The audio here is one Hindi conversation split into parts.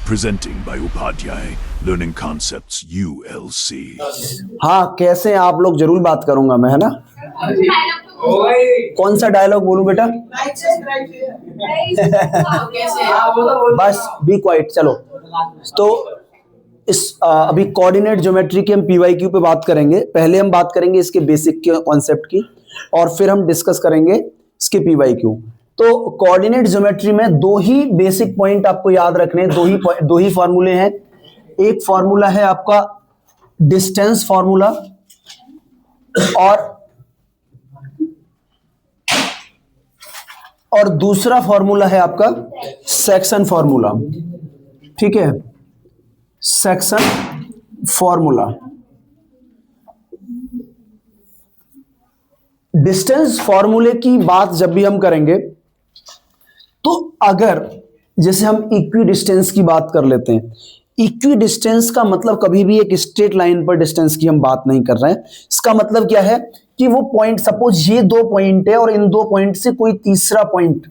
presenting by Upadhyay Learning Concepts ULC। हाँ, कैसे हैं आप लोग? जरूर बात करूंगा मैं, है ना। कौन सा डायलॉग बोलूं बेटा? बस बी क्वाइट। चलो, तो इस अभी कोऑर्डिनेट ज्योमेट्री की हम पीवाईक्यू पे बात करेंगे। पहले हम बात करेंगे इसके बेसिक के कॉन्सेप्ट की, और फिर हम डिस्कस करेंगे इसके पीवाईक्यू। तो कोऑर्डिनेट ज्योमेट्री में दो ही बेसिक पॉइंट आपको याद रखने हैं, दो ही फॉर्मूले हैं। एक फॉर्मूला है आपका डिस्टेंस फॉर्मूला, और दूसरा फॉर्मूला है आपका सेक्शन फॉर्मूला। ठीक है, सेक्शन फॉर्मूला। डिस्टेंस फॉर्मूले की बात जब भी हम करेंगे, तो अगर जैसे हम इक्वी डिस्टेंस की बात कर लेते हैं, इक्वी डिस्टेंस का मतलब कभी भी एक स्ट्रेट लाइन पर डिस्टेंस की हम बात नहीं कर रहे हैं। इसका मतलब क्या है कि वो पॉइंट, सपोज ये दो पॉइंट है और इन दो पॉइंट से कोई तीसरा पॉइंट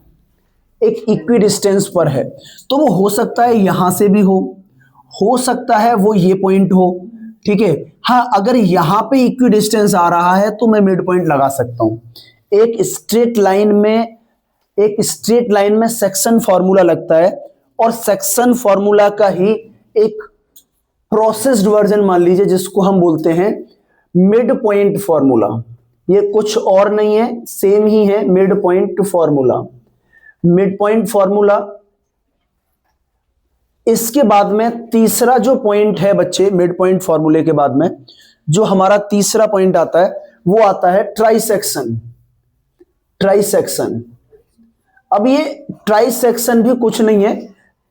एक इक्वी डिस्टेंस पर है, तो वो हो सकता है यहां से भी हो सकता है वो ये पॉइंट हो। ठीक है, हाँ, अगर यहां पे इक्वी डिस्टेंस आ रहा है तो मैं मिड पॉइंट लगा सकता हूं। एक स्ट्रेट लाइन में सेक्शन फॉर्मूला लगता है, और सेक्शन फॉर्मूला का ही एक प्रोसेस्ड वर्जन मान लीजिए, जिसको हम बोलते हैं मिड पॉइंट फॉर्मूला। ये कुछ और नहीं है, सेम ही है, mid point formula. Mid point formula. इसके बाद में तीसरा जो पॉइंट है बच्चे, मिड पॉइंट फॉर्मूले के बाद में जो हमारा तीसरा पॉइंट आता है, वो आता है ट्राइसेक्शन। ट्राइसेक्शन, अब ये ट्राइसेक्शन भी कुछ नहीं है,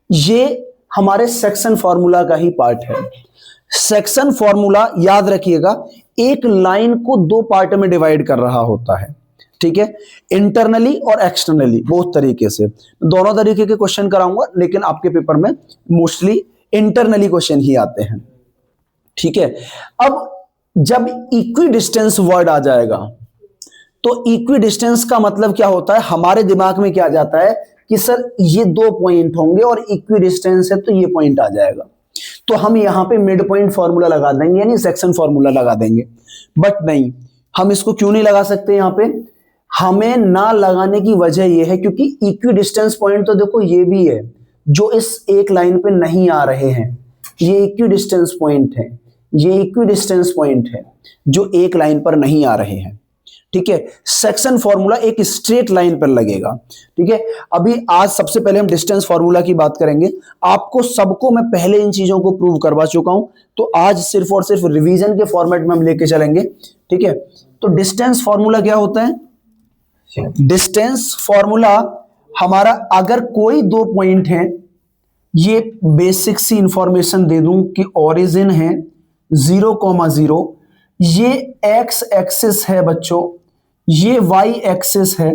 ये हमारे सेक्शन फॉर्मूला का ही पार्ट है। सेक्शन फॉर्मूला याद रखिएगा, एक लाइन को दो पार्ट में डिवाइड कर रहा होता है। ठीक है, इंटरनली और एक्सटर्नली, बहुत तरीके से, दोनों तरीके के क्वेश्चन कराऊंगा, लेकिन आपके पेपर में मोस्टली इंटरनली क्वेश्चन ही आते हैं। ठीक है, अब जब इक्वी डिस्टेंस वर्ड आ जाएगा, तो इक्वी डिस्टेंस का मतलब क्या होता है, हमारे दिमाग में क्या आ जाता है कि सर ये दो पॉइंट होंगे और इक्वी डिस्टेंस है तो ये पॉइंट आ जाएगा, तो हम यहां पे मिड पॉइंट फॉर्मूला लगा देंगे, यानी सेक्शन फॉर्मूला लगा देंगे। बट नहीं, हम इसको क्यों नहीं लगा सकते? यहां पे हमें ना लगाने की वजह यह है क्योंकि इक्वी डिस्टेंस पॉइंट तो देखो ये भी है, जो इस एक लाइन पे नहीं आ रहे हैं, ये इक्वी डिस्टेंस पॉइंट है, ये इक्वी डिस्टेंस पॉइंट है जो एक लाइन पर नहीं आ रहे हैं। ठीक है, सेक्शन फॉर्मूला एक स्ट्रेट लाइन पर लगेगा। ठीक है, अभी आज सबसे पहले हम डिस्टेंस फॉर्मूला की बात करेंगे। आपको सबको मैं पहले इन चीजों को प्रूव करवा चुका हूं, तो आज सिर्फ और सिर्फ रिवीजन के फॉर्मेट में हम लेके चलेंगे। ठीक है, तो डिस्टेंस फॉर्मूला क्या होता है? डिस्टेंस फॉर्मूला हमारा, अगर कोई दो पॉइंट हैं, ये बेसिक सी इंफॉर्मेशन दे दूं कि ओरिजिन है 0,0, ये एक्स एक्सिस है बच्चों, ये वाई एक्सिस है।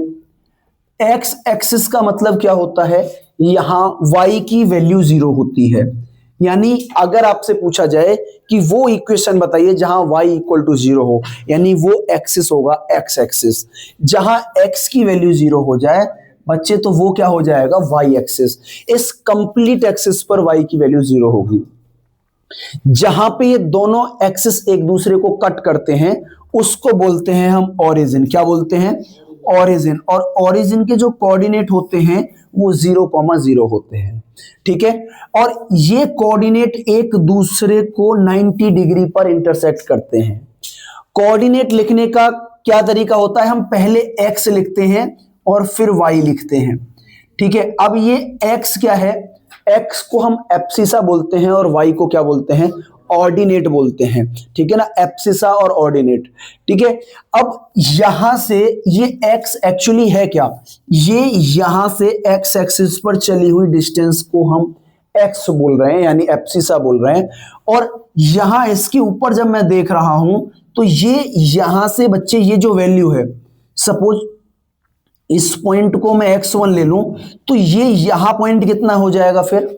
एक्स एक्सिस का मतलब क्या होता है, यहां वाई की वैल्यू 0 होती है, यानी अगर आपसे पूछा जाए कि वो इक्वेशन बताइए जहां y इक्वल टू 0 हो, यानी वो एक्सिस होगा एक्स एक्सिस। जहां x की वैल्यू 0 हो जाए बच्चे, तो वो क्या हो जाएगा, y एक्सिस। इस कंप्लीट एक्सिस पर y की वैल्यू 0 होगी। जहां पे ये दोनों एक्सिस एक दूसरे को कट करते हैं, उसको बोलते हैं हम ओरिजिन। क्या बोलते हैं? ओरिजिन। और ओरिजिन के जो कोऑर्डिनेट होते हैं वो 0,0 होते हैं। ठीक है, और ये कोऑर्डिनेट एक दूसरे को 90 डिग्री पर इंटरसेक्ट करते हैं। कोऑर्डिनेट लिखने का क्या तरीका होता है, हम पहले x लिखते हैं और फिर y लिखते हैं। ठीक है, अब ये x क्या है, x को हम एब्सिसा बोलते हैं और y को क्या बोलते हैं, ऑर्डिनेट बोलते हैं। ठीक है ना, एब्सिसा और ऑर्डिनेट। ठीक है, अब यहां से ये x एक्चुअली है क्या, ये यहां से x एक्सिस पर चली हुई डिस्टेंस को हम x बोल रहे हैं, यानी एब्सिसा बोल रहे हैं। और यहां इसके ऊपर जब मैं देख रहा हूं, तो ये यहां से बच्चे, ये जो वैल्यू है, सपोज इस पॉइंट को मैं x1 ले लूं, तो ये यहां पॉइंट कितना हो जाएगा फिर,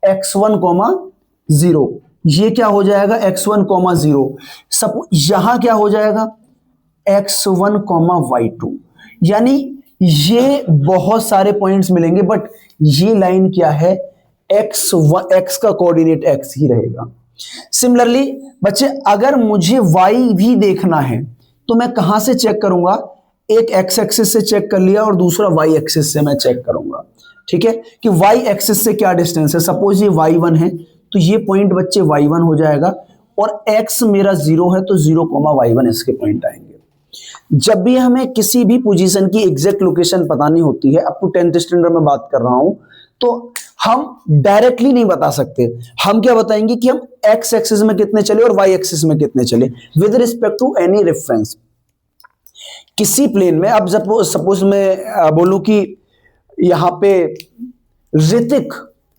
x1,0। ये क्या हो जाएगा, x1,0। सब यहां क्या हो जाएगा, x1,y2। यानी ये बहुत सारे पॉइंट्स मिलेंगे, बट ये लाइन क्या है, एक्स का कोऑर्डिनेट एक्स ही रहेगा। सिमिलरली बच्चे अगर मुझे वाई भी देखना है तो मैं कहां से चेक करूंगा, एक एक्स एक्सिस से चेक कर लिया और दूसरा वाई एक्सिस से मैं चेक करूंगा। ठीक है, कि वाई एक्सिस से क्या डिस्टेंस है, सपोज ये y1 है तो ये पॉइंट बच्चे y1 हो जाएगा, और x मेरा 0 है तो 0,y1 इसके पॉइंट आएंगे। जब भी हमें किसी भी पोजीशन की एग्जैक्ट लोकेशन बतानी होती है, अप टू 10th स्टैंडर्ड में बात कर रहा हूं, तो हम डायरेक्टली नहीं बता सकते। हम क्या बताएंगे कि हम x एक्सिस में कितने चले और y एक्सिस में कितने चले with respect to any reference. किसी प्लेन में अब सपोज मैं बोलूं कि यहां पे ऋतिक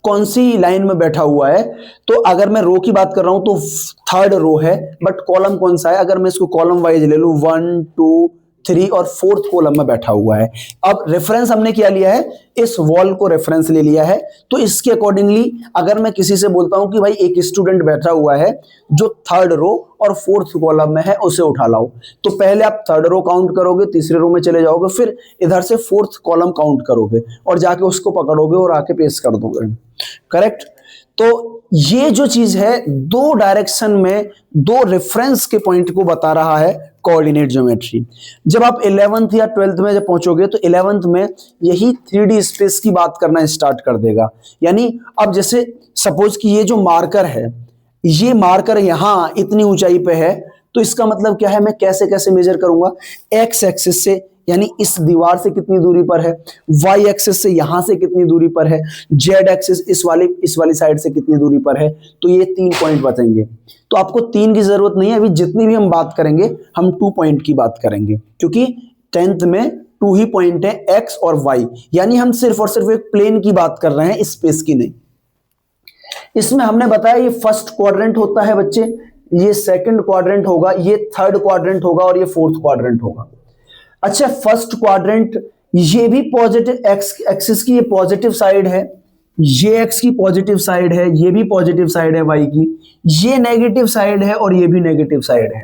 कौन सी लाइन में बैठा हुआ है, तो अगर मैं रो की बात कर रहा हूं तो थर्ड रो है, बट कॉलम कौन सा है, अगर मैं इसको कॉलम वाइज ले लूं 1 2 3 और 4th कॉलम में बैठा हुआ है। अब रेफरेंस हमने क्या लिया है, इस वॉल को रेफरेंस ले लिया है, तो इसके अकॉर्डिंगली अगर मैं किसी से बोलता हूं कि भाई एक स्टूडेंट बैठा हुआ है जो थर्ड रो और 4th कॉलम में है, उसे उठा लाओ, तो पहले आप थर्ड रो काउंट करोगे, तीसरे रो में चले जाओगे, फिर इधर से 4th कॉलम काउंट करोगे और जाके उसको पकड़ोगे और आके पेस्ट कर दोगे। करेक्ट। तो ये जो चीज है दो डायरेक्शन में दो रेफरेंस के पॉइंट को बता रहा है कोऑर्डिनेट ज्योमेट्री। जब आप 11th या 12th में जब पहुंचोगे तो 11th में यही 3D स्पेस की बात करना स्टार्ट कर देगा। यानी अब जैसे सपोज कि ये जो मार्कर है, ये मार्कर यहां इतनी ऊंचाई पे है, तो इसका मतलब क्या है, मैं कैसे कैसे मेजर करूंगा, एक्स एक्सिस से यानी इस दीवार से कितनी दूरी पर है, वाई एक्सिस से यहां से कितनी दूरी पर है, जेड एक्सिस इस वाली साइड से कितनी दूरी पर है, तो ये 3 पॉइंट बचेंगे। तो आपको 3 की जरूरत नहीं है, अभी जितनी भी हम बात करेंगे हम 2 पॉइंट की बात करेंगे, क्योंकि 10th में 2 ही पॉइंट है, एक्स और वाई, यानी हम सिर्फ और सिर्फ एक प्लेन की बात कर रहे हैं, स्पेस की नहीं। इसमें हमने बताया ये फर्स्ट क्वाड्रेंट होता है बच्चे, ये सेकंड क्वाड्रेंट होगा, ये थर्ड क्वाड्रेंट होगा और ये 4th क्वाड्रेंट होगा। अच्छा, फर्स्ट क्वाड्रेंट ये भी पॉजिटिव एक्स एक्सिस की ये पॉजिटिव साइड है, ये एक्स की पॉजिटिव साइड है, ये भी पॉजिटिव साइड है वाई की, ये नेगेटिव साइड है और ये भी नेगेटिव साइड है।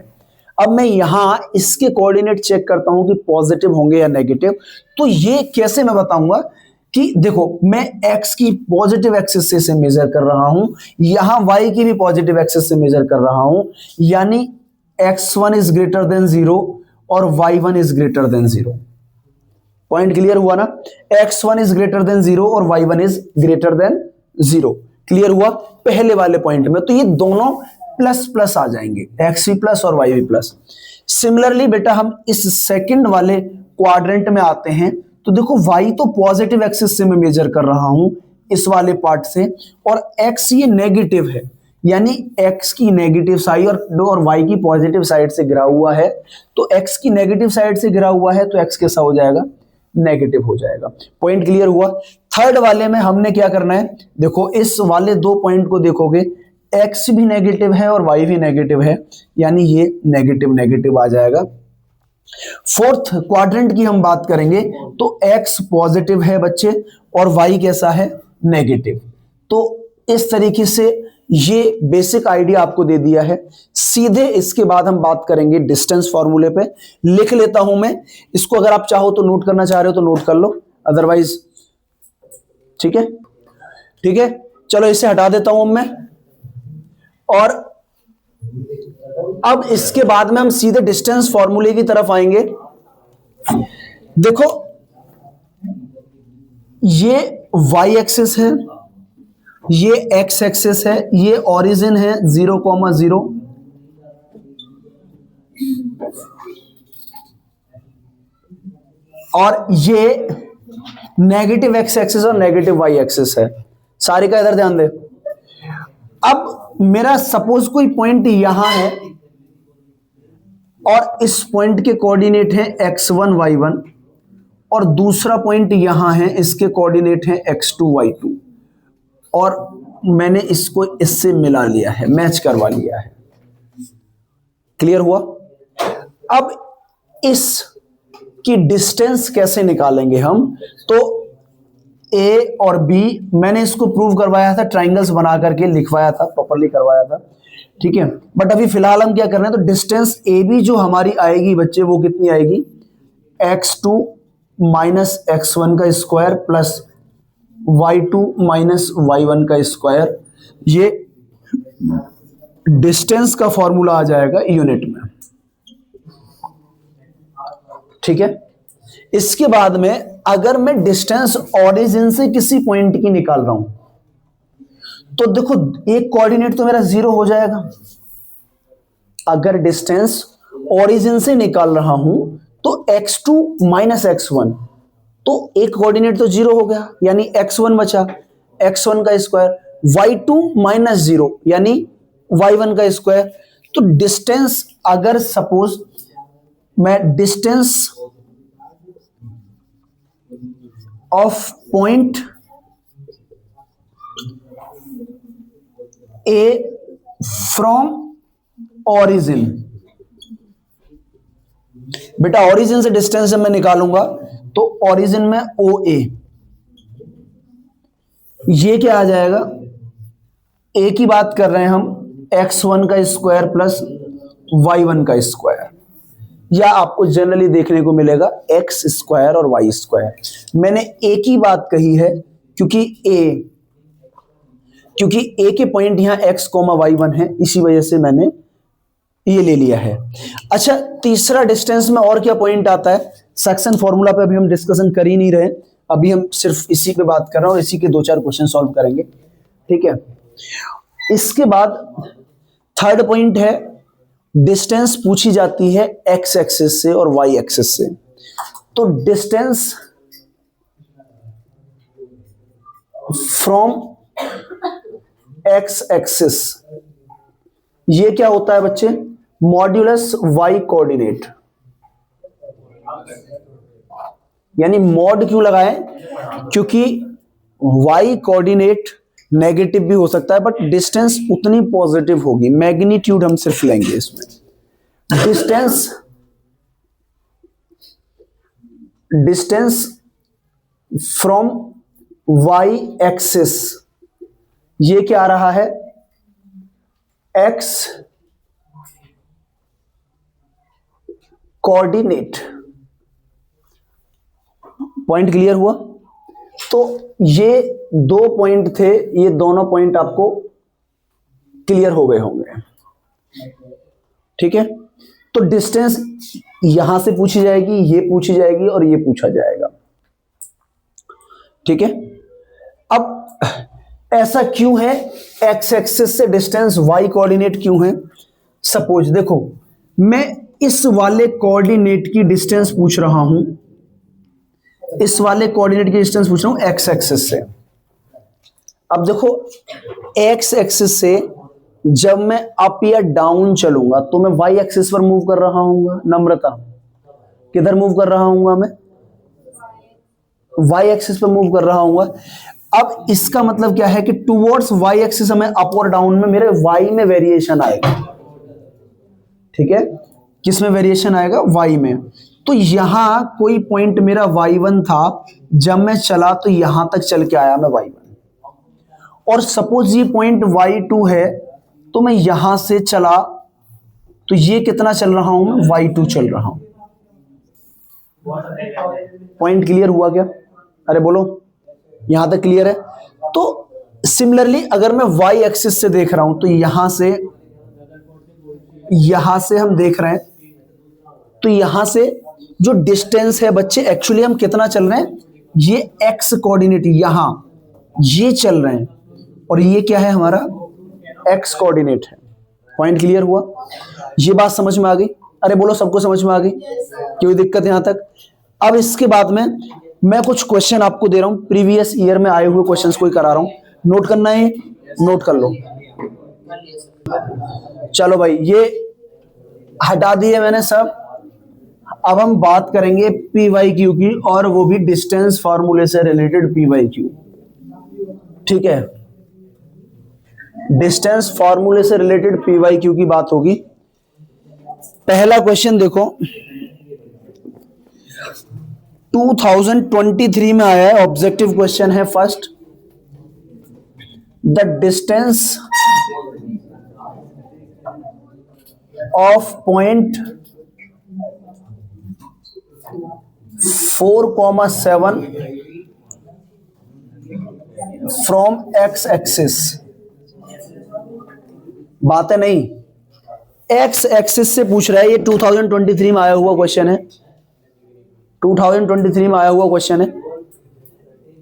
अब मैं यहां इसके कोऑर्डिनेट चेक करता हूं कि पॉजिटिव होंगे या नेगेटिव, तो ये कैसे मैं बताऊंगा कि देखो मैं x की पॉजिटिव एक्सिस से मेजर कर रहा हूं, यहां y की भी पॉजिटिव एक्सिस से मेजर कर रहा हूं, यानी x1 इज ग्रेटर देन 0 और y1 is greater than 0। Point clear हुआ ना, x1 इज ग्रेटर देन 0 और y1 is greater than 0। Clear हुआ पहले वाले पॉइंट में, तो ये दोनों प्लस प्लस आ जाएंगे, x भी प्लस और y भी प्लस। सिमिलरली बेटा हम इस सेकंड वाले क्वाड्रेंट में आते हैं, तो देखो y तो पॉजिटिव एक्सिस से मैं मेजर कर रहा हूं इस वाले पार्ट से, और x ये नेगेटिव है, यानी x की नेगेटिव साइड और y की पॉजिटिव साइड से गिरा हुआ है, तो x की नेगेटिव साइड से गिरा हुआ है तो x कैसा हो जाएगा, नेगेटिव हो जाएगा। पॉइंट क्लियर हुआ। थर्ड वाले में हमने क्या करना है, देखो इस वाले 2 पॉइंट को देखोगे, x भी नेगेटिव है और y भी नेगेटिव है, यानी ये नेगेटिव नेगेटिव आ जाएगा। 4th क्वाड्रेंट की हम बात करेंगे तो x पॉजिटिव है बच्चे और y कैसा है, नेगेटिव। तो इस तरीके से ये बेसिक आइडिया आपको दे दिया है। सीधे इसके बाद हम बात करेंगे डिस्टेंस फॉर्मूले पे। लिख लेता हूं मैं इसको, अगर आप चाहो तो नोट करना चाह रहे हो तो नोट कर लो, अदरवाइज ठीक है, ठीक है। चलो इसे हटा देता हूं मैं, और अब इसके बाद में हम सीधे डिस्टेंस फॉर्मूले की तरफ आएंगे। देखो ये y एक्सिस है, ये x एक्सिस है, ये ओरिजिन है 0,0, और ये नेगेटिव x एक्सिस और नेगेटिव y एक्सिस है। सारी का इधर ध्यान दे। अब मेरा सपोज कोई पॉइंट यहां है और इस पॉइंट के कोऑर्डिनेट है x1 y1, और दूसरा पॉइंट यहां है, इसके कोऑर्डिनेट है x2 y2, और मैंने इसको इससे मिला लिया है, मैच करवा लिया है। क्लियर हुआ। अब इस की डिस्टेंस कैसे निकालेंगे हम, तो a और b मैंने इसको प्रूव करवाया था, ट्राइंगल्स बना करके लिखवाया था, प्रॉपर्ली करवाया था, ठीक है। बट अभी फिलहाल हम क्या कर रहे हैं, तो डिस्टेंस ए बी जो हमारी आएगी बच्चे, वो कितनी आएगी, x2 माइनस x1 का square plus y2 minus y1 का स्क्वायर, ये डिस्टेंस का फॉर्मूला आ जाएगा यूनिट में। ठीक है, इसके बाद में अगर मैं डिस्टेंस ओरिजिन से किसी पॉइंट की निकाल रहा हूं तो देखो एक कोऑर्डिनेट तो मेरा 0 हो जाएगा। अगर डिस्टेंस ओरिजिन से निकाल रहा हूं तो x2 माइनस x1, तो एक कोऑर्डिनेट तो 0 हो गया यानी x1 बचा, x1 का स्क्वायर, y2 माइनस 0 यानी y1 का स्क्वायर। तो डिस्टेंस, अगर सपोज मैं distance of point A from origin, बेटा ओरिजिन से डिस्टेंस जब मैं निकालूंगा तो ओरिजिन में OA, ये क्या आ जाएगा, ए की बात कर रहे हैं हम, x1 का स्क्वायर प्लस y1 का स्क्वायर, या आपको जनरली देखने को मिलेगा x स्क्वायर और y स्क्वायर। मैंने ए की बात कही है क्योंकि ए के पॉइंट यहां x, y1 है, इसी वजह से मैंने ये ले लिया है। अच्छा, तीसरा डिस्टेंस में और क्या पॉइंट आता है, सेक्शन फॉर्मूला पे अभी हम डिस्कशन कर ही नहीं रहे, अभी हम सिर्फ इसी पे बात कर रहे हैं, इसी के 2-4 क्वेश्चन सॉल्व करेंगे। ठीक है, इसके बाद थर्ड पॉइंट है, डिस्टेंस पूछी जाती है x एक्सिस से और y एक्सिस से। तो डिस्टेंस फ्रॉम x एक्सिस, ये क्या होता है बच्चे, मॉड्यूलस y कोऑर्डिनेट, यानी मॉड क्यों लगाए, क्योंकि y कोऑर्डिनेट नेगेटिव भी हो सकता है बट डिस्टेंस उतनी पॉजिटिव होगी, मैग्नीट्यूड हम सिर्फ लेंगे इसमें। डिस्टेंस फ्रॉम y एक्सिस, ये क्या आ रहा है, x कोऑर्डिनेट। पॉइंट क्लियर हुआ? तो ये 2 पॉइंट थे, ये दोनों पॉइंट आपको क्लियर हो गए होंगे। ठीक है, तो डिस्टेंस यहां से पूछी जाएगी, ये पूछी जाएगी और ये पूछा जाएगा। ठीक है, अब ऐसा क्यों है, x एक्सिस से डिस्टेंस y कोऑर्डिनेट क्यों है। सपोज देखो मैं इस वाले कोऑर्डिनेट की डिस्टेंस पूछ रहा हूं, इस वाले कोऑर्डिनेट की डिस्टेंस पूछ रहा हूं x एक्सिस से। अब देखो x एक्सिस से जब मैं अप या डाउन चलूंगा तो मैं y एक्सिस पर मूव कर रहा हूंगा। नम्रता, किधर मूव कर रहा हूंगा मैं, y एक्सिस पर मूव कर रहा हूंगा। अब इसका मतलब क्या है कि टुवर्ड्स y एक्सिस में अप और डाउन में मेरे y में वेरिएशन आएगा। ठीक है, किस में वेरिएशन आएगा, y में। तो यहां कोई पॉइंट मेरा y1 था, जब मैं चला तो यहां तक चल के आया मैं y1, और सपोज ये पॉइंट y2 है तो मैं यहां से चला तो ये कितना चल रहा हूं मैं, y2 चल रहा हूं। पॉइंट क्लियर हुआ क्या, अरे बोलो, यहां तक क्लियर है। तो सिमिलरली अगर मैं y एक्सिस से देख रहा हूं तो यहां से हम देख रहे हैं, तो यहां से जो डिस्टेंस है बच्चे, एक्चुअली हम कितना चल रहे हैं, ये x कोऑर्डिनेट यहां ये चल रहे हैं और ये क्या है हमारा x कोऑर्डिनेट है। पॉइंट क्लियर हुआ, ये बात समझ में आ गई, अरे बोलो सबको समझ में आ गई, कोई दिक्कत यहां तक। अब इसके बाद में मैं कुछ क्वेश्चन आपको दे रहा हूं, प्रीवियस ईयर में आए हुए क्वेश्चंस कोई करा रहा हूं, नोट करना है, नोट कर लो। चलो भाई ये हटा दिए मैंने सब। अब हम बात करेंगे PYQ की, और वो भी डिस्टेंस फॉर्मूले से रिलेटेड PYQ। ठीक है, डिस्टेंस फॉर्मूले से रिलेटेड PYQ की बात होगी। पहला क्वेश्चन देखो, 2023 में आया है, ऑब्जेक्टिव क्वेश्चन है first, the distance of point 4,7 from x axis, बात है नहीं, एक्स एक्सिस से पूछ रहा है। ये 2023 में आया हुआ क्वेश्चन है, 2023 में आया हुआ क्वेश्चन है।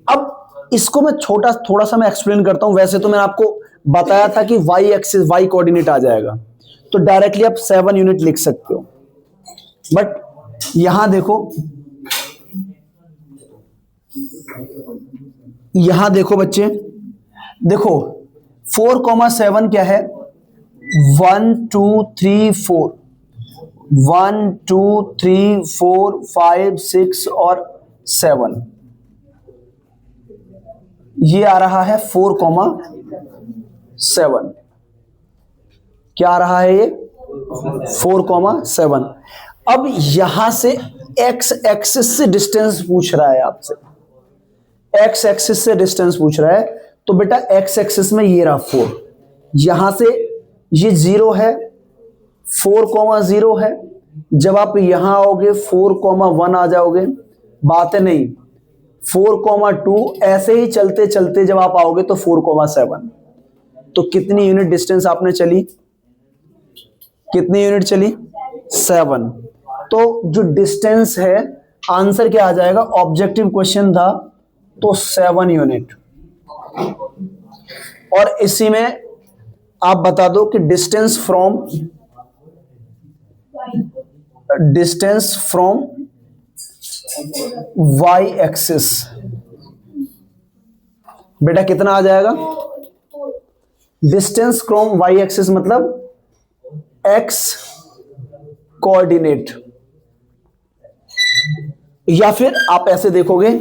अब इसको मैं थोड़ा सा मैं एक्सप्लेन करता हूं। वैसे तो मैंने आपको बताया था कि वाई एक्सिस, वाई कोऑर्डिनेट आ जाएगा, तो डायरेक्टली आप 7 यूनिट लिख सकते हो। बट यहां देखो, यहां देखो बच्चे, देखो 4,7 क्या है, 1 2 3 4, 1 2 3 4 5 6 और 7, ये आ रहा है 4,7। क्या आ रहा है ये 4,7। अब यहां से एक्स एक्सिस से डिस्टेंस पूछ रहा है आपसे, एक्स एक्सिस से डिस्टेंस पूछ रहा है। तो बेटा एक्स एक्सिस में ये रहा 4, यहां से ये 0 है, 4,0 है। जब आप यहां आओगे 4,1 आ जाओगे, बात है नहीं, 4,2, ऐसे ही चलते चलते जब आप आओगे तो 4,7। तो कितनी यूनिट डिस्टेंस आपने चली, कितनी यूनिट चली, 7। तो जो डिस्टेंस है, आंसर क्या आ जाएगा, ऑब्जेक्टिव क्वेश्चन था तो 7 यूनिट। और इसी में आप बता दो कि डिस्टेंस फ्रॉम वाई एक्सिस बेटा कितना आ जाएगा, डिस्टेंस फ्रॉम वाई एक्सिस मतलब एक्स कोऑर्डिनेट। या फिर आप ऐसे देखोगे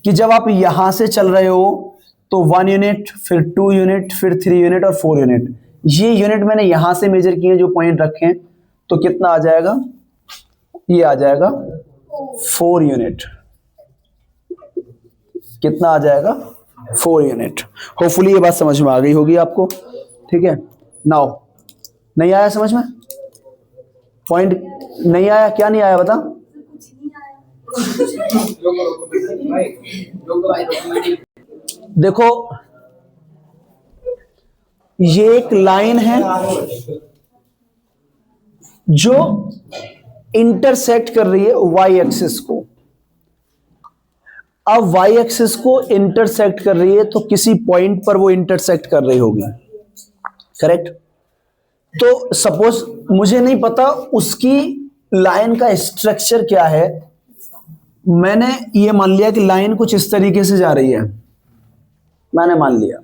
कि जब आप यहां से चल रहे हो तो 1 यूनिट, फिर 2 यूनिट, फिर 3 यूनिट और 4 यूनिट। ये यूनिट मैंने यहां से मेजर किए, जो पॉइंट रखे हैं, तो कितना आ जाएगा, ये आ जाएगा 4 यूनिट। कितना आ जाएगा, 4 यूनिट। होपफुली ये बात समझ में आ गई होगी आपको, ठीक है। नाउ नहीं आया समझ में, पॉइंट नहीं आया, क्या नहीं आया बता। देखो ये एक लाइन है जो इंटरसेक्ट कर रही है वाई एक्सिस को। अब वाई एक्सिस को इंटरसेक्ट कर रही है तो किसी पॉइंट पर वो इंटरसेक्ट कर रही होगी, करेक्ट। तो सपोज मुझे नहीं पता उसकी लाइन का स्ट्रक्चर क्या है, मैंने ये मान लिया कि लाइन कुछ इस तरीके से जा रही है, मैंने मान लिया।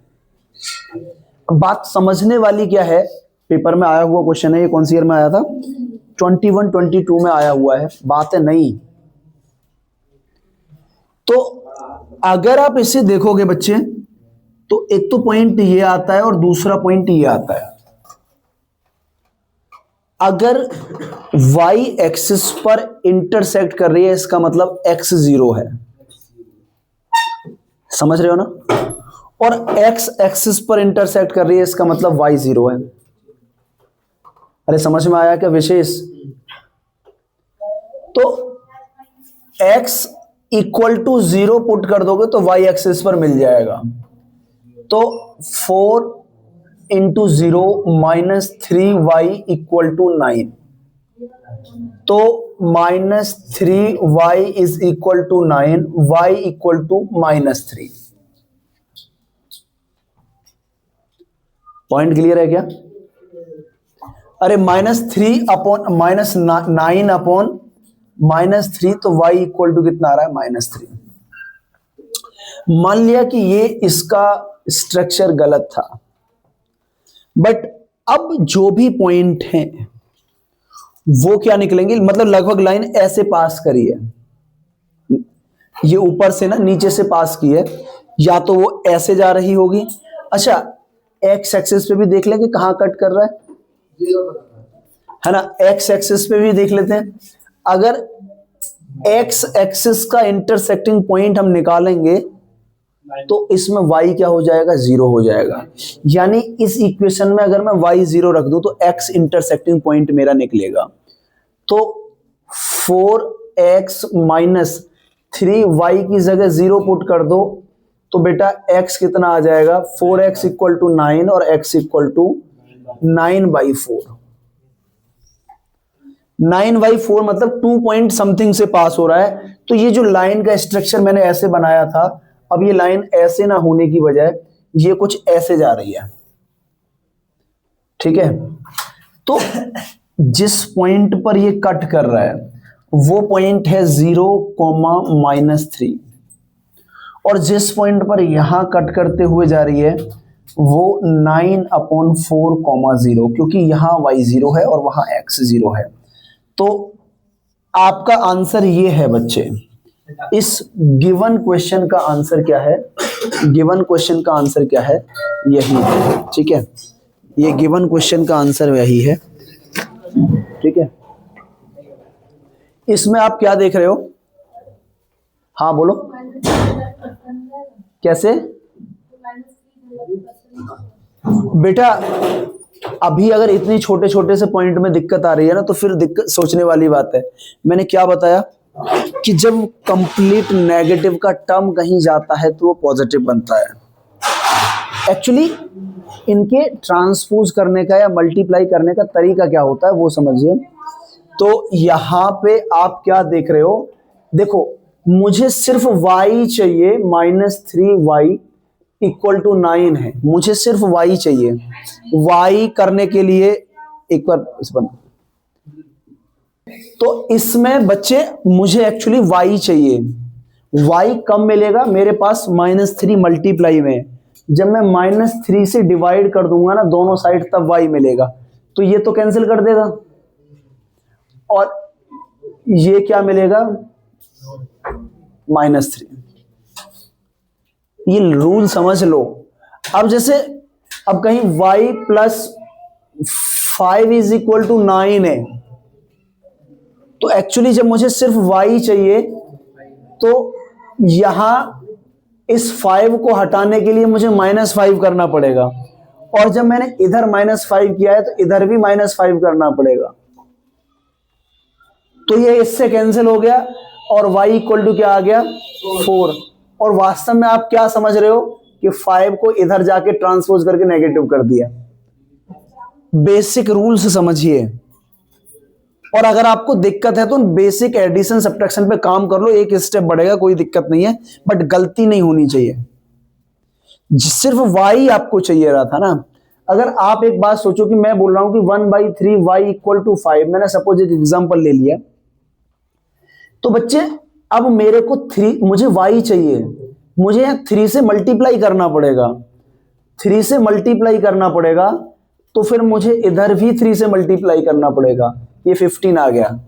बात समझने वाली क्या है, पेपर में आया हुआ क्वेश्चन है, ये कौन सी ईयर में आया था, 21-22 में आया हुआ है, बात है नहीं। तो अगर आप इसे देखोगे बच्चे, तो एक तो पॉइंट ये आता है और दूसरा पॉइंट ये आता है। अगर y एक्सिस पर इंटरसेक्ट कर रही है, इसका मतलब x 0 है, समझ रहे हो ना। और x एक्सिस पर इंटरसेक्ट कर रही है, इसका मतलब y 0 है। अरे समझ में आया क्या विशेष। तो x इक्वल टू 0 पुट कर दोगे तो y एक्सिस पर मिल जाएगा। तो 4 इंटू 0 -3y इक्वल टू 9, तो -3y is equal to 9, y equal to -3। Point clear है क्या। अरे -3 अपॉन -9 अपॉन -3, तो y इक्वल टू कितना आ रहा है, -3। मान लिया कि ये इसका स्ट्रक्चर गलत था, बट अब जो भी पॉइंट हैं वो क्या निकलेंगे, मतलब लगभग लाइन ऐसे पास करी है, ये ऊपर से ना नीचे से पास की है, या तो वो ऐसे जा रही होगी। अच्छा एक्स एक्सिस पे भी देख लेंगे कहां कट कर रहा है ना, एक्स एक्सिस पे भी देख लेते हैं। अगर एक्स एक्सिस का इंटरसेक्टिंग पॉइंट हम निकालेंगे तो इसमें y क्या हो जाएगा, 0 हो जाएगा। यानी इस इक्वेशन में अगर मैं y 0 रख दूं तो x इंटरसेक्टिंग पॉइंट मेरा निकलेगा। तो 4x - 3y की जगह 0 पुट कर दो तो बेटा x कितना आ जाएगा, 4x इक्वल टू 9 और x इक्वल टू 9/4। 9/4 मतलब 2 पॉइंट समथिंग से पास हो रहा है। तो ये जो लाइन का स्ट्रक्चर मैंने ऐसे बनाया था, अब ये लाइन ऐसे ना होने की बजाय ये कुछ ऐसे जा रही है, ठीक है। तो जिस पॉइंट पर ये कट कर रहा है वो पॉइंट है 0,-3, और जिस पॉइंट पर यहां कट करते हुए जा रही है वो 9/4,0, क्योंकि यहां y0 है और वहां x0 है। तो आपका आंसर ये है बच्चे, इस गिवन क्वेश्चन का आंसर क्या है, गिवन क्वेश्चन का आंसर क्या है, यही है, ठीक है। ये गिवन क्वेश्चन का आंसर यही है, ठीक है। इसमें आप क्या देख रहे हो, हाँ बोलो कैसे बेटा। अभी अगर इतनी छोटे छोटे से पॉइंट में दिक्कत आ रही है ना, तो फिर दिक्कत सोचने वाली बात है। मैंने क्या बताया कि जब कंप्लीट नेगेटिव का टर्म कहीं जाता है तो वो पॉजिटिव बनता है। एक्चुअली इनके ट्रांसपोज करने का या मल्टीप्लाई करने का तरीका क्या होता है वो समझिए। तो यहां पे आप क्या देख रहे हो, देखो मुझे सिर्फ y चाहिए, -3y इक्वल टू 9 है, मुझे सिर्फ y चाहिए। y करने के लिए एक बार इस बन, तो इसमें बच्चे मुझे एक्चुअली y चाहिए। y कम मिलेगा मेरे पास, -3 मल्टीप्लाई में, जब मैं -3 से डिवाइड कर दूंगा ना दोनों साइड तब y मिलेगा। तो ये तो कैंसिल कर देगा और ये क्या मिलेगा, -3। ये रूल समझ लो। अब जैसे अब कहीं y + 5 इज इक्वल टू 9 है, तो एक्चुअली जब मुझे सिर्फ y चाहिए तो यहां इस 5 को हटाने के लिए मुझे -5 करना पड़ेगा, और जब मैंने इधर -5 किया है तो इधर भी -5 करना पड़ेगा। तो ये इससे कैंसिल हो गया और y इक्वल टू क्या आ गया, 4। और वास्तव में आप क्या समझ रहे हो कि 5 को इधर जाके ट्रांसपोज करके नेगेटिव कर दिया। बेसिक रूल से समझिए, और अगर आपको दिक्कत है तो बेसिक एडिशन सब्ट्रैक्शन पे काम कर लो, एक स्टेप बढ़ेगा, कोई दिक्कत नहीं है, बट गलती नहीं होनी चाहिए। सिर्फ y आपको चाहिए रहा था ना। अगर आप एक बात सोचो कि मैं बोल रहा हूं कि 1/3 y इक्वल टू 5, मैंने सपोज एक एग्जांपल ले लिया, तो बच्चे अब मेरे को मुझे y चाहिए, मुझे 3 से मल्टीप्लाई करना पड़ेगा, 3 से मल्टीप्लाई करना पड़ेगा, तो फिर मुझे इधर भी 3 से मल्टीप्लाई करना पड़ेगा, ये 15 आ गया।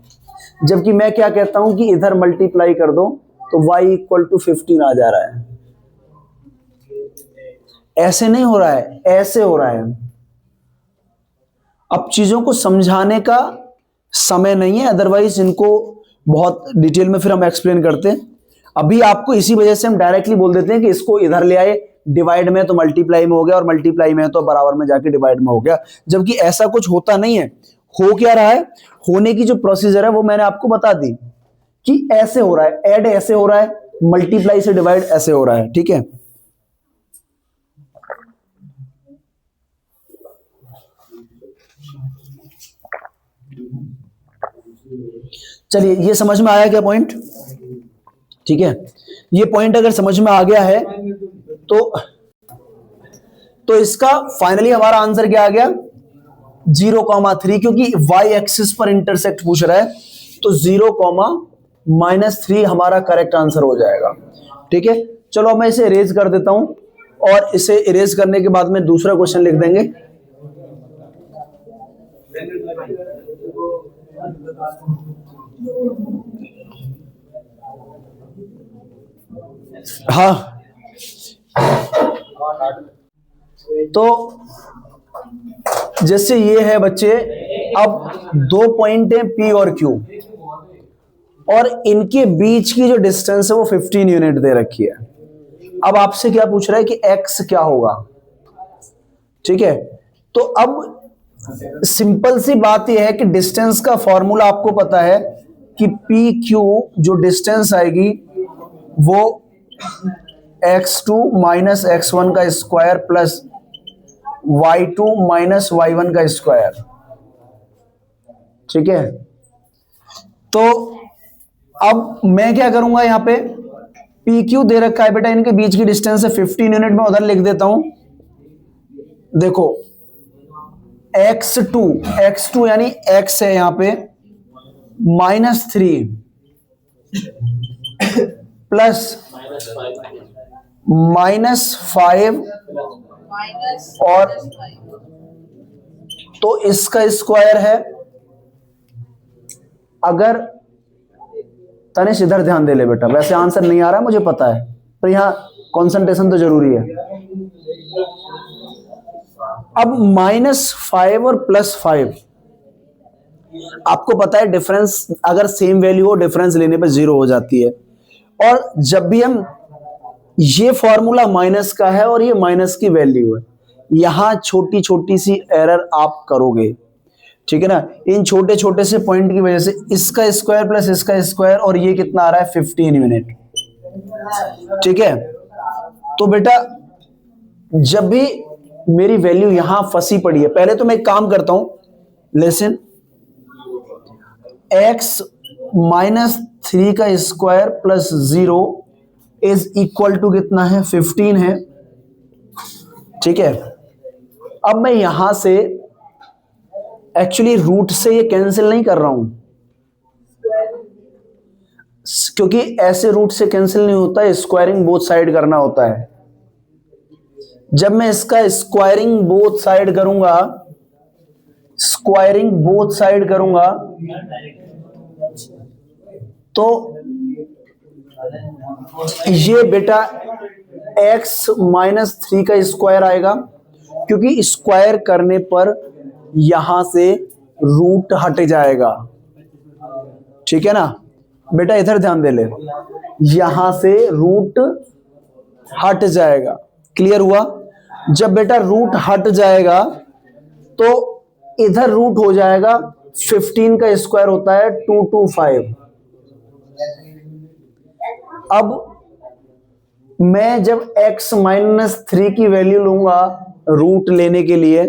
जबकि मैं क्या कहता हूं कि इधर मल्टीप्लाई कर दो तो y इक्वल टू 15 आ जा रहा है। ऐसे नहीं हो रहा है, ऐसे हो रहा है। अब चीजों को समझाने का समय नहीं है, अदरवाइज इनको बहुत डिटेल में फिर हम एक्सप्लेन करते हैं। अभी आपको इसी वजह से हम डायरेक्टली बोल देते हैं कि इसको इधर ले आए, डिवाइड में तो मल्टीप्लाई में हो गया और मल्टीप्लाई में तो बराबर में जाके डिवाइड में हो गया, जबकि ऐसा कुछ होता नहीं है। हो क्या रहा है, होने की जो प्रोसीजर है वो मैंने आपको बता दी कि ऐसे हो रहा है, ऐड ऐसे हो रहा है, मल्टीप्लाई से डिवाइड ऐसे हो रहा है, ठीक है। चलिए ये समझ में आया क्या पॉइंट, ठीक है। ये पॉइंट अगर समझ में आ गया है तो इसका फाइनली हमारा आंसर क्या आ गया, 0,3, क्योंकि y एक्सिस पर इंटरसेक्ट पूछ रहा है, तो 0,-3 हमारा करेक्ट आंसर हो जाएगा, ठीक है। चलो मैं इसे इरेज कर देता हूं, और इसे इरेज करने के बाद में दूसरा क्वेश्चन लिख देंगे। हाँ, तो जैसे ये है बच्चे, अब 2 पॉइंट है P और Q, और इनके बीच की जो डिस्टेंस है वो 15 यूनिट दे रखी है। अब आपसे क्या पूछ रहा है कि x क्या होगा, ठीक है। तो अब सिंपल सी बात यह है कि डिस्टेंस का फॉर्मूला आपको पता है कि PQ जो डिस्टेंस आएगी वो x2 माइनस x1 का square plus y2 minus y1 का स्क्वायर। ठीक है, तो अब मैं क्या करूंगा, यहां पे PQ दे रखा है बेटा, इनके बीच की डिस्टेंस है 15 यूनिट, में उधर लिख देता हूं। देखो x2 यानी x है यहां पे -3 प्लस -5 और तो इसका स्क्वायर है। अगर तनिष इधर ध्यान दे ले बेटा, वैसे आंसर नहीं आ रहा मुझे पता है, पर यहां कंसंट्रेशन तो जरूरी है। अब -5 और +5, आपको पता है डिफरेंस अगर सेम वैल्यू हो, डिफरेंस लेने पे 0 हो जाती है। और जब भी हम, ये फॉर्मूला माइनस का है और ये माइनस की वैल्यू है, यहां छोटी छोटी सी एरर आप करोगे, ठीक है ना, इन छोटे छोटे से पॉइंट की वजह से। इसका स्क्वायर प्लस इसका स्क्वायर, और ये कितना आ रहा है 15 यूनिट। ठीक है, तो बेटा जब भी मेरी वैल्यू यहां फंसी पड़ी है, पहले तो मैं एक काम करता हूं, लेसन x -3 का square plus 0 is equal to कितना है, 15 है। ठीक है, अब मैं यहां से एक्चुअली रूट से ये कैंसिल नहीं कर रहा हूं, क्योंकि ऐसे रूट से कैंसिल नहीं होता है, स्क्वायरिंग बोथ साइड करना होता है। जब मैं इसका स्क्वायरिंग बोथ साइड करूंगा, स्क्वायरिंग बोथ साइड करूंगा, तो ये बेटा x -3 का स्क्वायर आएगा, क्योंकि स्क्वायर करने पर यहां से रूट हट जाएगा। ठीक है ना बेटा, इधर ध्यान दे ले, यहां से रूट हट जाएगा। क्लियर हुआ? जब बेटा रूट हट जाएगा तो इधर रूट हो जाएगा, 15 का स्क्वायर होता है 225। अब मैं जब x -3 की वैल्यू लूंगा रूट लेने के लिए,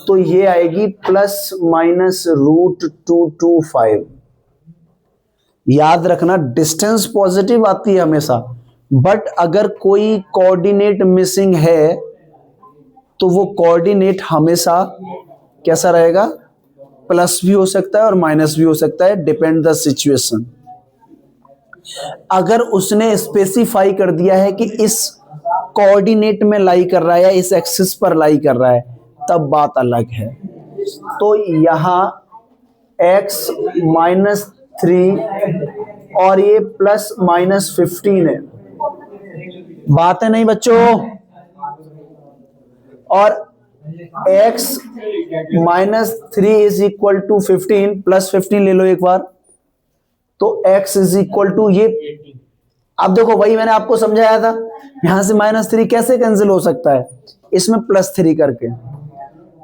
तो ये आएगी ±√225। याद रखना डिस्टेंस पॉजिटिव आती है हमेशा, बट अगर कोई कोऑर्डिनेट मिसिंग है तो वो कोऑर्डिनेट हमेशा कैसा रहेगा, प्लस भी हो सकता है और माइनस भी हो सकता है, डिपेंड द सिचुएशन। अगर उसने स्पेसिफाई कर दिया है कि इस कोऑर्डिनेट में लाई कर रहा है या इस एक्सिस पर लाई कर रहा है, तब बात अलग है। तो यहां x -3 और ये ±15 है, बात है नहीं बच्चों? और x -3 इज इक्वल टू 15 +15 ले लो एक बार, तो x इज इक्वल टू ये। अब देखो वही मैंने आपको समझाया था, यहां से -3 कैसे कैंसिल हो सकता है, इसमें +3 करके।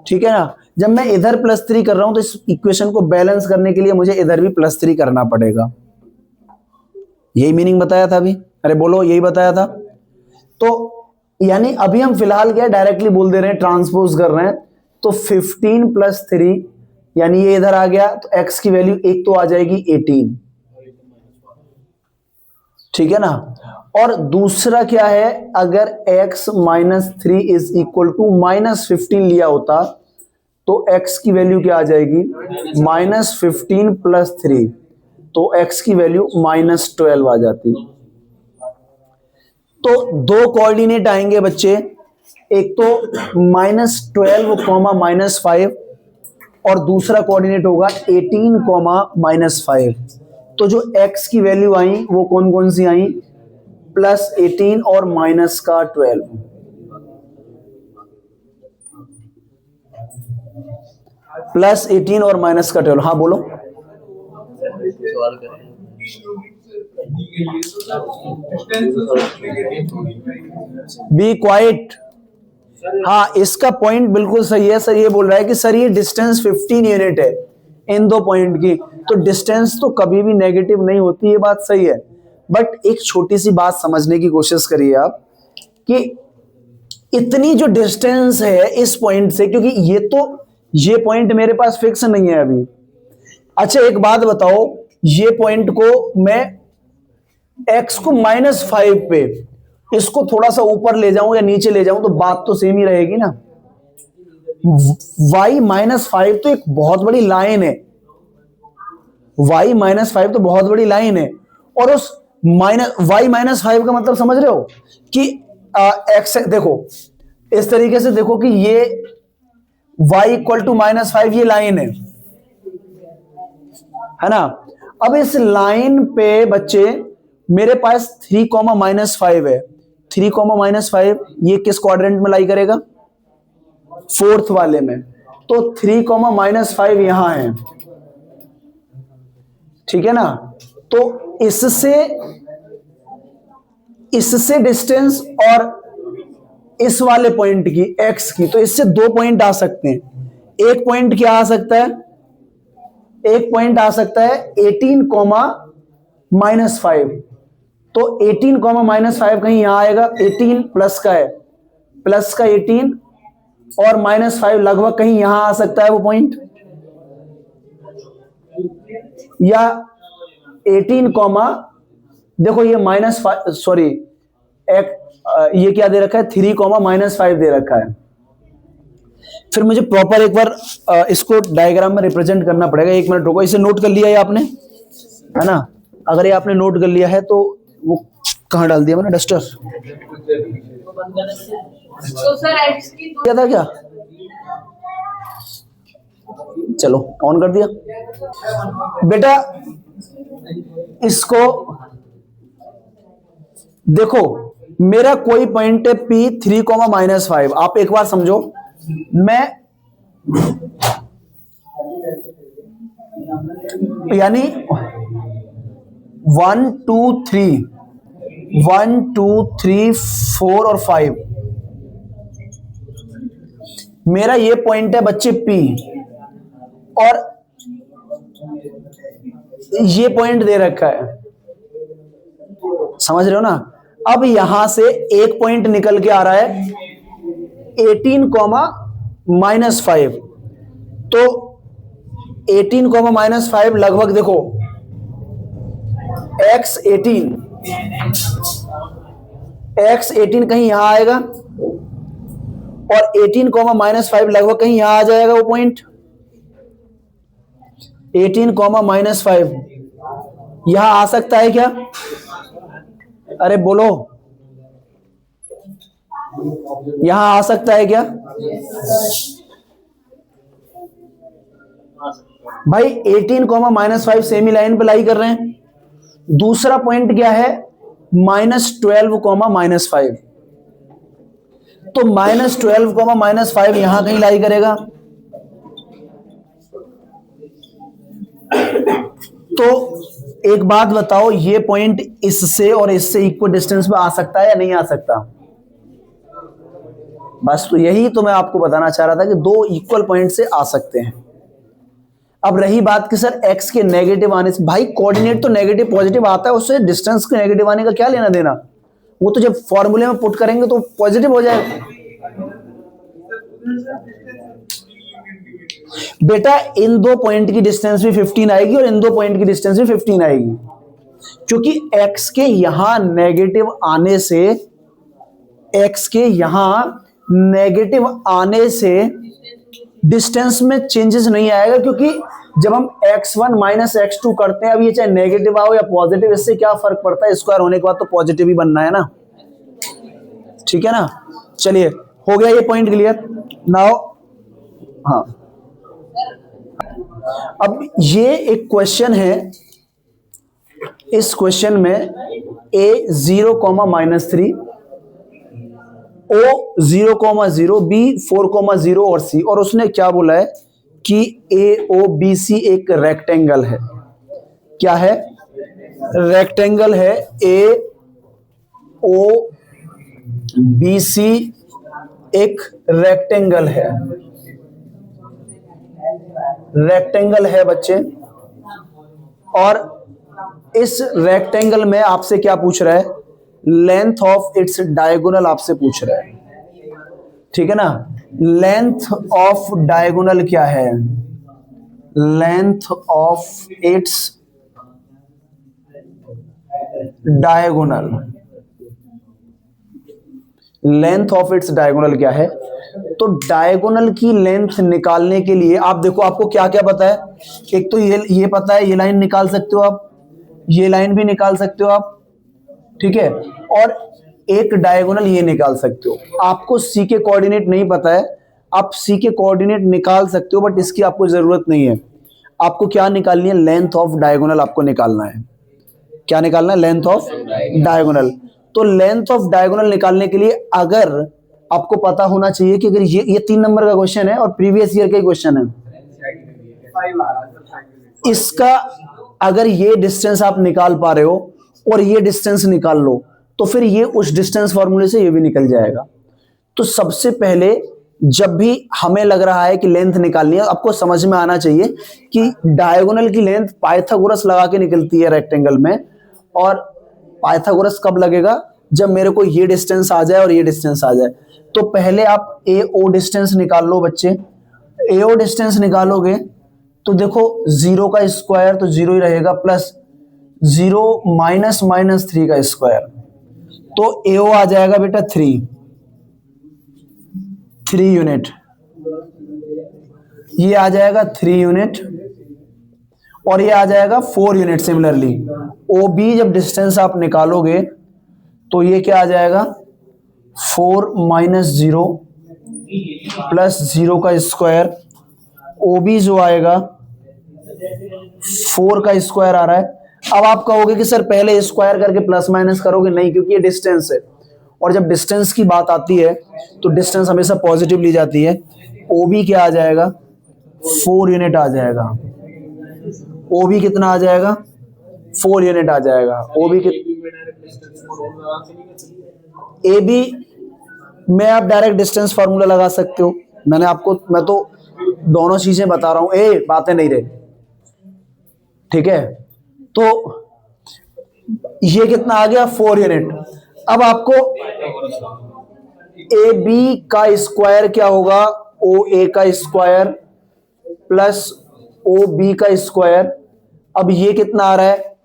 ठीक है ना, जब मैं इधर +3 कर रहा हूं तो इस इक्वेशन को बैलेंस करने के लिए मुझे इधर भी +3 करना पड़ेगा। यही मीनिंग बताया था अभी, अरे बोलो यही बताया था। तो यानी अभी हम फिलहाल क्या डायरेक्टली बोल दे रहे हैं, ट्रांसपोज कर रहे हैं, तो 15 + 3 यानी ये इधर आ गया, तो x की वैल्यू एक तो आ जाएगी 18। ठीक है ना, और दूसरा क्या है, अगर x -3 इज इक्वल टू -15 लिया होता तो x की वैल्यू क्या आ जाएगी, -15 + 3, तो x की वैल्यू -12 आ जाती। तो दो कोऑर्डिनेट आएंगे बच्चे, एक तो -12, -5 और दूसरा कोऑर्डिनेट होगा 18, -5। तो जो x की वैल्यू आई वो कौन कौन सी आई, +18 और -12। +18 और -12, हाँ बोलो। Be quiet. हाँ, इसका पॉइंट बिल्कुल सही है। सर ये बोल रहा है कि सर ये डिस्टेंस 15 यूनिट है इन दो पॉइंट की, तो डिस्टेंस तो कभी भी नेगेटिव नहीं होती, ये बात सही है। बट एक छोटी सी बात समझने की कोशिश करिए आप, कि इतनी जो डिस्टेंस है इस पॉइंट से, क्योंकि ये पॉइंट मेरे पास फिक्स नहीं है अभी। अच्छा एक बात बताओ, ये पॉइंट को मैं x को -5 पे इसको थोड़ा सा ऊपर ले जाऊं या नीचे ले जाऊं तो बात तो सेम ही रहेगी ना। y -5 तो एक बहुत बड़ी लाइन है, y -5 तो बहुत बड़ी लाइन है, और उस y -5 का मतलब समझ रहे हो कि x, देखो इस तरीके से देखो कि ये y = -5 ये लाइन है ना। अब इस लाइन पे बच्चे मेरे पास 3, -5 है। 3, -5 ये किस क्वाड्रेंट में लाई करेगा? 4th वाले में। तो 3, -5 यहां है, ठीक है ना। तो इससे डिस्टेंस और इस वाले पॉइंट की x की, तो इससे 2 पॉइंट आ सकते हैं। एक पॉइंट क्या आ सकता है? एक पॉइंट आ सकता है 18, -5। तो 18, -5 कहीं यहां आएगा, 18 प्लस का है, प्लस का 18 और -5 लगभग कहीं यहां आ सकता है वो पॉइंट, या 18, देखो ये -5, सॉरी ये क्या दे रखा है? 3, -5 दे रखा है। फिर मुझे प्रॉपर एक बार इसको डायग्राम में रिप्रेजेंट करना पड़ेगा। 1 मिनट रुको, इसे नोट कर लिया है आपने, है ना? अगर ये आपने नोट कर लिया है तो वो कहाँ डाल दिया मैंने? डस्टर तो सर क्या था क्या? चलो ऑन कर दिया बेटा। इसको देखो, मेरा कोई पॉइंट है P 3, -5। आप एक बार समझो, मैं यानी 1 2 3 1 2 3 4 और 5 मेरा ये पॉइंट है बच्चे P, और ये पॉइंट दे रखा है, समझ रहे हो ना। अब यहां से एक पॉइंट निकल के आ रहा है 18, -5। तो 18, -5 लगभग देखो x18 कहीं यहां आएगा, और 18, -5 लगभग कहीं यहां आ जाएगा वो पॉइंट। 18, -5 यहां आ सकता है क्या? अरे बोलो, यहां आ सकता है क्या भाई? 18, -5 सेमी लाइन पे लाई कर रहे हैं। दूसरा पॉइंट क्या है? -12, -5। तो -12, -5 यहां कहीं लाई करेगा। तो एक बात बताओ, ये पॉइंट इससे और इससे इक्वल डिस्टेंस में आ सकता है या नहीं आ सकता? बस तो यही तो मैं आपको बताना चाह रहा था कि 2 इक्वल पॉइंट से आ सकते हैं। अब रही बात कि सर x के नेगेटिव आने से, भाई कोऑर्डिनेट तो नेगेटिव पॉजिटिव आता है, उससे डिस्टेंस के नेगेटिव आने का क्या लेना देना? वो तो जब फॉर्मूले में पुट करेंगे तो पॉजिटिव हो जाएगा। बेटा इन 2 पॉइंट की डिस्टेंस भी 15 आएगी और इन 2 पॉइंट की डिस्टेंस भी 15 आएगी, क्योंकि x के यहां नेगेटिव आने से, x के यहां नेगेटिव आने से डिस्टेंस में चेंजेस नहीं आएगा, क्योंकि जब हम x1 - x2 करते हैं, अब ये चाहे नेगेटिव आओ या पॉजिटिव, इससे क्या फर्क पड़ता है? स्क्वायर होने के बाद तो पॉजिटिव ही बनना है ना, ठीक है ना। चलिए हो गया ये पॉइंट क्लियर नाउ। हाँ, अब ये एक क्वेश्चन है, इस क्वेश्चन में a 0, -3, o 0, b 4, 0 और c, और उसने क्या बोला है कि AOBC एक रेक्टेंगल है। क्या है? रेक्टेंगल है। AOBC एक रेक्टेंगल है, रेक्टेंगल है बच्चे। और इस रेक्टेंगल में आपसे क्या पूछ रहा है? लेंथ ऑफ इट्स डायगोनल आपसे पूछ रहा है, ठीक है ना। लेंथ ऑफ डायगोनल क्या है, length of its diagonal, length of its diagonal क्या है। तो डायगोनल की लेंथ निकालने के लिए आप देखो, आपको क्या क्या पता है। एक तो ये पता है, ये लाइन निकाल सकते हो आप, ये लाइन भी निकाल सकते हो आप, ठीक है। और एक डायगोनल ये निकाल सकते हो। आपको सी के कोऑर्डिनेट नहीं पता है, आप सी के कोऑर्डिनेट निकाल सकते हो, बट इसकी आपको जरूरत नहीं है। आपको क्या निकालनी है, लेंथ ऑफ डायगोनल आपको निकालना है। क्या निकालना है, लेंथ ऑफ डायगोनल। तो लेंथ ऑफ डायगोनल निकालने के लिए अगर आपको पता होना चाहिए कि अगर ये 3 नंबर का क्वेश्चन है और प्रीवियस ईयर का क्वेश्चन है, इसका अगर ये डिस्टेंस आप निकाल पा रहे हो और ये डिस्टेंस निकाल लो, तो फिर ये उस डिस्टेंस फॉर्मूले से ये भी निकल जाएगा। तो सबसे पहले जब भी हमें लग रहा है कि लेंथ निकालनी है, आपको समझ में आना चाहिए कि डायगोनल की लेंथ पाइथागोरस लगा के निकलती है रेक्टेंगल में। और पाइथागोरस कब लगेगा, जब मेरे को ये डिस्टेंस आ जाए और ये डिस्टेंस आ जाए। तो पहले आप ए ओ डिस्टेंस निकाल लो बच्चे। ए ओ डिस्टेंस निकालोगे तो देखो 0 का स्क्वायर तो 0 ही रहेगा, प्लस 0 माइनस माइनस 3 का स्क्वायर, तो ए ओ आ जाएगा बेटा 3 यूनिट, ये आ जाएगा 3 यूनिट और ये आ जाएगा 4 यूनिट। सिमिलरली ओ बी जब डिस्टेंस आप निकालोगे तो ये क्या आ जाएगा, 4 माइनस 0 प्लस 0 का स्क्वायर। ओ बी जो आएगा 4 का स्क्वायर आ रहा है। अब आप कहोगे कि सर पहले स्क्वायर करके प्लस माइनस करोगे, नहीं, क्योंकि ये डिस्टेंस है और जब डिस्टेंस की बात आती है तो डिस्टेंस हमेशा पॉजिटिव ली जाती है। ओ बी क्या आ जाएगा, 4 यूनिट आ जाएगा। ओ बी कितना आ जाएगा, 4 यूनिट आ जाएगा। ओ बी ए बी में आप डायरेक्ट डिस्टेंस फार्मूला लगा सकते हो। मैं तो दोनों चीजें बता रहा हूं, बातें नहीं रही, ठीक है। तो ये कितना आ गया, 4 यूनिट। अब आपको ए बी का स्क्वायर क्या होगा, ओ ए का स्क्वायर प्लस ओ बी का स्क्वायर। अब ये कितना आ रहा है,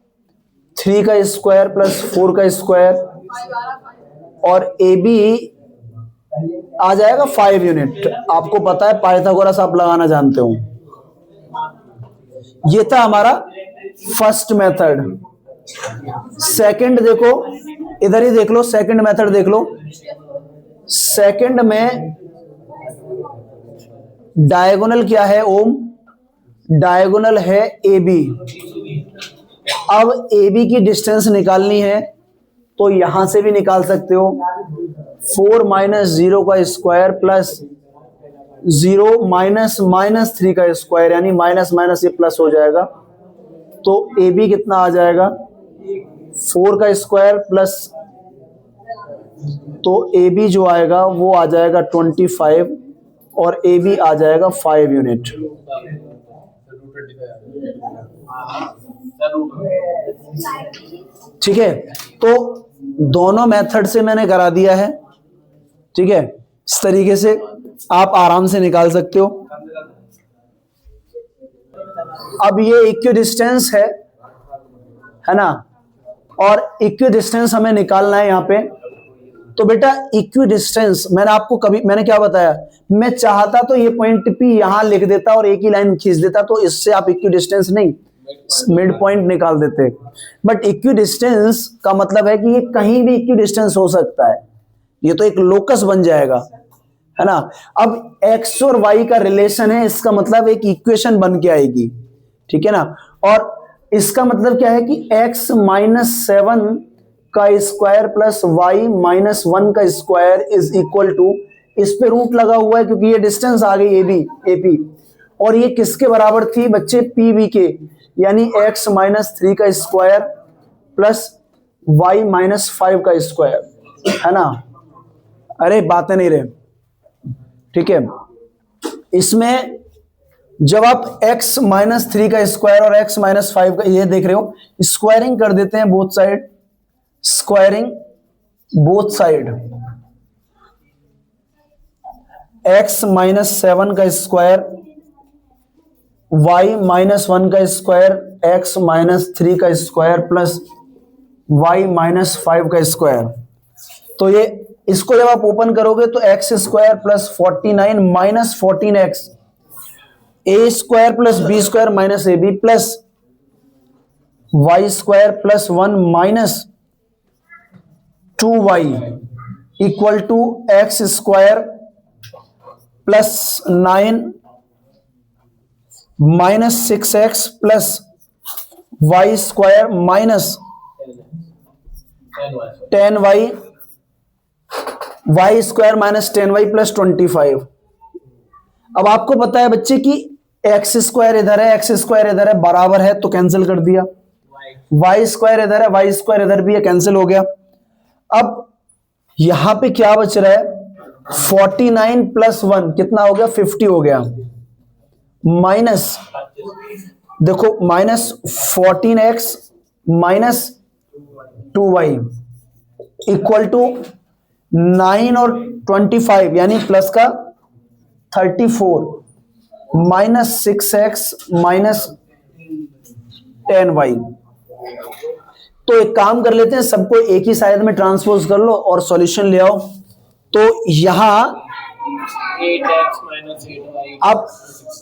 3 का स्क्वायर प्लस 4 का स्क्वायर, और ए बी आ जाएगा 5 यूनिट। आपको पता है पाइथागोरस आप लगाना जानते हो। ये था हमारा फर्स्ट मेथड। सेकंड देखो, इधर ही देख लो, सेकंड मेथड देख लो। सेकंड में डायगोनल क्या है ओम, डायगोनल है ए बी। अब ए बी की डिस्टेंस निकालनी है तो यहां से भी निकाल सकते हो, 4 माइनस 0 का स्क्वायर प्लस 0 माइनस माइनस 3 का स्क्वायर, यानी माइनस माइनस ये प्लस हो जाएगा। तो ए बी कितना आ जाएगा, 4 का स्क्वायर प्लस, तो ए बी जो आएगा वो आ जाएगा 25 और ए बी आ जाएगा 5 यूनिट। ठीक है, तो दोनों मेथड से मैंने करा दिया है, ठीक है। इस तरीके से आप आराम से निकाल सकते हो। अब ये इक्वी डिस्टेंस है ना, और इक्वी डिस्टेंस हमें निकालना है यहाँ पे। तो बेटा इक्वी डिस्टेंस मैंने क्या बताया, मैं चाहता तो ये पॉइंट पी यहां लिख देता और एक ही लाइन खींच देता, तो इससे आप इक्वी डिस्टेंस नहीं, मिड पॉइंट निकाल देते। बट इक्वी डिस्टेंस का मतलब है कि ये कहीं भी इक्वी डिस्टेंस हो सकता है, ये तो एक लोकस बन जाएगा, है ना। अब एक्स और वाई का रिलेशन है, इसका मतलब एक इक्वेशन बन के आएगी, ठीक है ना। और इसका मतलब क्या है कि x माइनस 7 का स्क्वायर प्लस वाई माइनस 1 का स्क्वायर इज इक्वल टू, इस पे रूट लगा हुआ है क्योंकि ये डिस्टेंस आ गई ए पी, और ये किसके बराबर थी बच्चे, पी बी के, यानी x माइनस 3 का स्क्वायर प्लस वाई माइनस 5 का स्क्वायर, है ना। अरे बातें नहीं रहे, ठीक है। इसमें जब आप x माइनस 3 का स्क्वायर और x माइनस 5 का, ये देख रहे हो, स्क्वायरिंग कर देते हैं both side, squaring both side x minus 7 का स्क्वायर y माइनस 1 का स्क्वायर x माइनस 3 का स्क्वायर प्लस y माइनस 5 का स्क्वायर। तो ये इसको जब आप ओपन करोगे तो x square plus 49 minus 14x a square plus b square minus a b plus y square plus 1 minus 2y equal to x square plus 9 minus 6x plus y square minus 10y y square minus 10y plus 25। अब आपको पता है बच्चे कि एक्स स्क्वायर इधर है, एक्स स्क्वायर इधर है, बराबर है तो कैंसिल कर दिया। वाई स्क्वायर इधर है, वाई स्क्वायर इधर भी है, कैंसिल हो गया। अब यहां पे क्या बच रहा है, 49 प्लस 1 कितना हो गया, 50 हो गया, माइनस देखो minus 14x minus 2y equal to 9 और 25 यानी प्लस का 34 माइनस 6x माइनस 10y। तो एक काम कर लेते हैं, सबको एक ही साइड में ट्रांसपोज कर लो और सॉल्यूशन ले आओ। तो यहां 8x माइनस 8y अब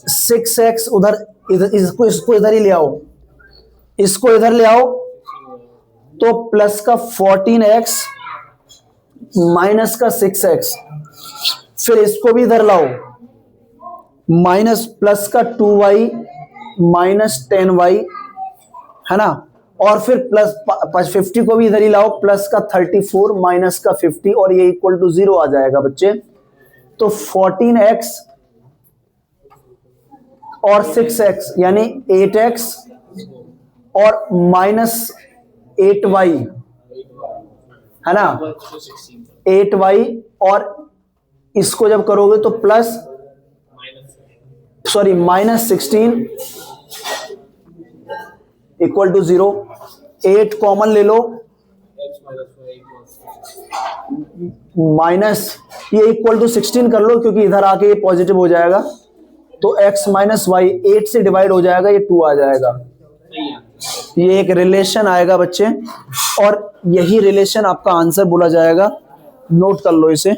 6x उधर इधर इसको इधर ही ले आओ, इसको इधर ले आओ तो प्लस का 14x माइनस का 6x, फिर इसको भी इधर लाओ माइनस प्लस का 2y माइनस 10y है ना, और फिर प्लस 50 को भी इधर ही लाओ, प्लस का 34 माइनस का 50 और ये इक्वल टू 0 आ जाएगा बच्चे। तो 14x और 6x यानी 8x और माइनस 8y है ना, 8y और इसको जब करोगे तो plus sorry minus 16 equal to 0। 8 common ले लो, माइनस ये इक्वल टू 16 कर लो क्योंकि इधर आके ये पॉजिटिव हो जाएगा, तो x माइनस वाई 8 से डिवाइड हो जाएगा, ये 2 आ जाएगा। ये एक रिलेशन आएगा बच्चे और यही रिलेशन आपका आंसर बोला जाएगा, नोट कर लो इसे।